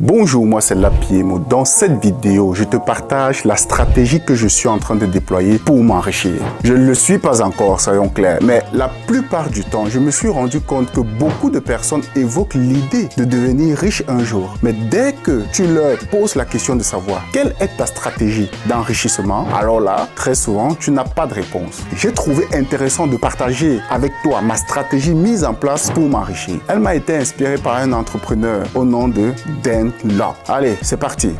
Bonjour, moi c'est Lapiemo. Dans cette vidéo, je te partage la stratégie que je suis en train de déployer pour m'enrichir. Je ne le suis pas encore, soyons clairs, mais la plupart du temps, je me suis rendu compte que beaucoup de personnes évoquent l'idée de devenir riche un jour. Mais dès que tu leur poses la question de savoir quelle est ta stratégie d'enrichissement, alors là, très souvent, tu n'as pas de réponse. J'ai trouvé intéressant de partager avec toi ma stratégie mise en place pour m'enrichir. Elle m'a été inspirée par un entrepreneur au nom de Dan Lok. Allez, c'est parti.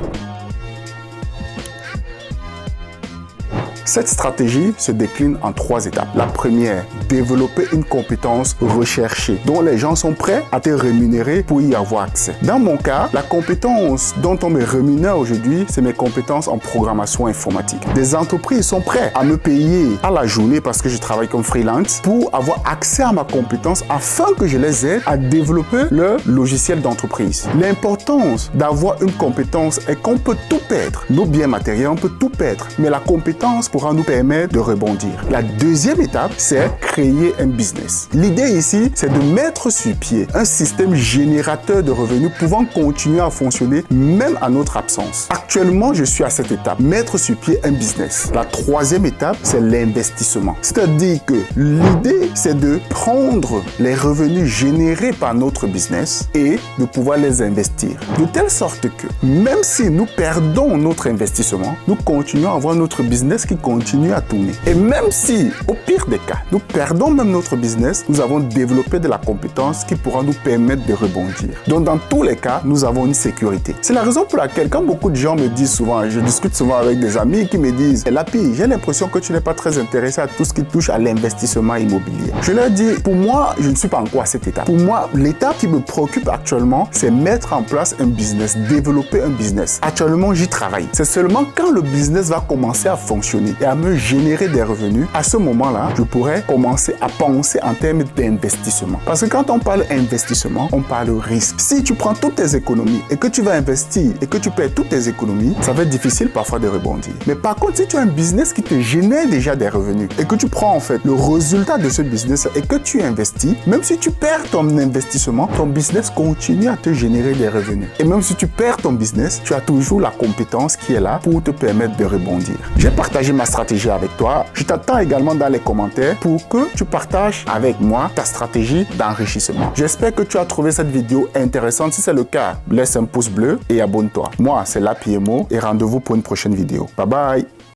Cette stratégie se décline en 3 étapes. La première, développer une compétence recherchée dont les gens sont prêts à te rémunérer pour y avoir accès. Dans mon cas, la compétence dont on me rémunère aujourd'hui, c'est mes compétences en programmation informatique. Des entreprises sont prêtes à me payer à la journée parce que je travaille comme freelance pour avoir accès à ma compétence afin que je les aide à développer leur logiciel d'entreprise. L'importance d'avoir une compétence est qu'on peut tout perdre. Nos biens matériels, on peut tout perdre, mais la compétence pourra nous permettre de rebondir. La deuxième étape, c'est créer un business. L'idée ici, c'est de mettre sur pied un système générateur de revenus pouvant continuer à fonctionner même à notre absence. Actuellement, je suis à cette étape, mettre sur pied un business. La troisième étape, c'est l'investissement. C'est-à-dire que l'idée, c'est de prendre les revenus générés par notre business et de pouvoir les investir. De telle sorte que même si nous perdons notre investissement, nous continuons à avoir notre business qui continue à tourner. Et même si, au pire des cas, nous perdons même notre business, nous avons développé de la compétence qui pourra nous permettre de rebondir. Donc, dans tous les cas, nous avons une sécurité. C'est la raison pour laquelle, quand beaucoup de gens me disent souvent, je discute souvent avec des amis qui me disent « Lapi, j'ai l'impression que tu n'es pas très intéressé à tout ce qui touche à l'investissement immobilier. » Je leur dis, pour moi, je ne suis pas encore à cette étape. Pour moi, l'étape qui me préoccupe actuellement, c'est mettre en place un business, développer un business. Actuellement, j'y travaille. C'est seulement quand le business va commencer à fonctionner et à me générer des revenus, à ce moment-là, je pourrais commencer à penser en termes d'investissement. Parce que quand on parle investissement, on parle risque. Si tu prends toutes tes économies et que tu vas investir et que tu perds toutes tes économies, ça va être difficile parfois de rebondir. Mais par contre, si tu as un business qui te génère déjà des revenus et que tu prends en fait le résultat de ce business et que tu investis, même si tu perds ton investissement, ton business continue à te générer des revenus. Et même si tu perds ton business, tu as toujours la compétence qui est là pour te permettre de rebondir. J'ai partagé ma stratégie avec toi. Je t'attends également dans les commentaires pour que tu partages avec moi ta stratégie d'enrichissement. J'espère que tu as trouvé cette vidéo intéressante. Si c'est le cas, laisse un pouce bleu et abonne-toi. Moi, c'est Lapiemo et rendez-vous pour une prochaine vidéo. Bye bye!